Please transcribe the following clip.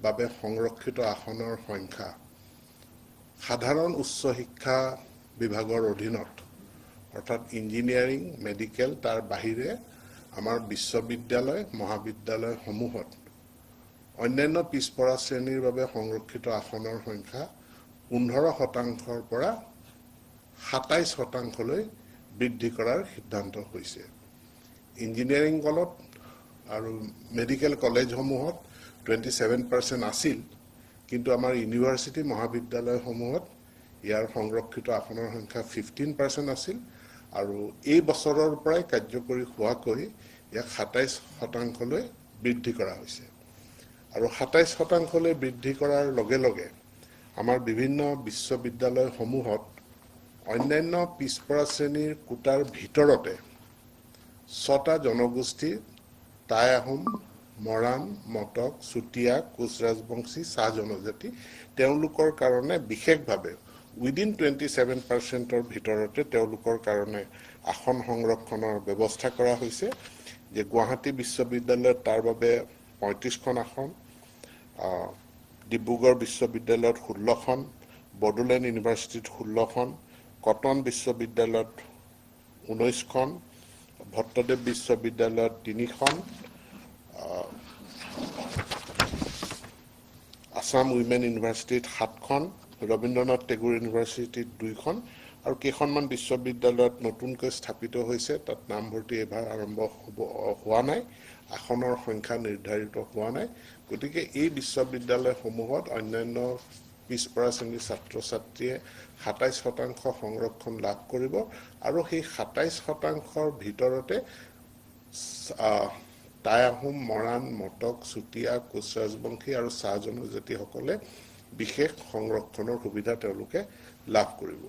বাবে সংৰক্ষিত আসনৰ সংখ্যা সাধাৰণ উচ্চ শিক্ষা বিভাগৰ অধীনত অৰ্থাৎ ইঞ্জিনিয়াৰিং মেডিকেল তাৰ বাহিৰে আমাৰ বিশ্ববিদ্যালয় মহাবিদ্যালয়সমূহত অন্যান্য পিছপৰা শ্ৰেণীৰ বাবে সংৰক্ষিত আসনৰ সংখ্যা 15% পৰা 27%লৈ বৃদ্ধি কৰাৰ সিদ্ধান্ত হৈছে। ইঞ্জিনিয়াৰিং কলেজ আৰু মেডিকেল কলেজসমূহত 27% আছিল, কিন্তু আমাৰ ইউনিভাৰ্চিটি মহাবিদ্যালয়সমূহত ইয়াৰ সংৰক্ষিত আসনৰ সংখ্যা 15% আছিল আৰু এই বছৰৰ পৰাই কাৰ্যকৰী হোৱাকৈ ইয়াক 27%লৈ বৃদ্ধি কৰা হৈছে। আৰু 27%লৈ বৃদ্ধি কৰাৰ লগে লগে আমাৰ বিভিন্ন বিশ্ববিদ্যালয়সমূহত অন্যান্য পিছপৰা শ্ৰেণীৰ কোটাৰ ভিতৰতে 6টা জনগোষ্ঠী টাই আহোম, মৰাণ, মটক, চুতীয়া, কোচ ৰাজবংশী, চাহ জনজাতি তেওঁলোকৰ কাৰণে বিশেষভাৱে উইদিন 27%ৰ ভিতৰতে তেওঁলোকৰ কাৰণে আসন সংৰক্ষণৰ ব্যৱস্থা কৰা হৈছে। যে গুৱাহাটী বিশ্ববিদ্যালয়ত তাৰ বাবে 35খন আসন, ডিব্ৰুগড় বিশ্ববিদ্যালয়ত 16খন, বড়োলেণ্ড ইউনিভাৰ্চিটিত 16খন, কটন বিশ্ববিদ্যালয়ত 19খন, ভট্টদেৱ বিশ্ববিদ্যালয়ত 3খন, আসাম উইমেন ইউনিভাৰ্চিটিত 7খন, ৰবীন্দ্ৰনাথ টেগুৰ ইউনিভাৰ্চিটিত 2খন আৰু কেইখনমান বিশ্ববিদ্যালয়ত নতুনকৈ স্থাপিত হৈছে। তাত নামভৰ্তি এবাৰ আৰম্ভ হোৱা নাই, আসনৰ সংখ্যা নিৰ্ধাৰিত হোৱা নাই। গতিকে এই বিশ্ববিদ্যালয়সমূহত অন্যান্য পিছপৰা শ্ৰেণীৰ ছাত্ৰ ছাত্ৰীয়ে 27% সংৰক্ষণ লাভ কৰিব আৰু সেই 27%ৰ ভিতৰতে টাই আহোম, মৰাণ, মটক, চুতীয়া, কোচ ৰাজবংশী আৰু চাহ জনজাতিসকলে বিশেষ সংৰক্ষণৰ সুবিধা তেওঁলোকে লাভ কৰিব।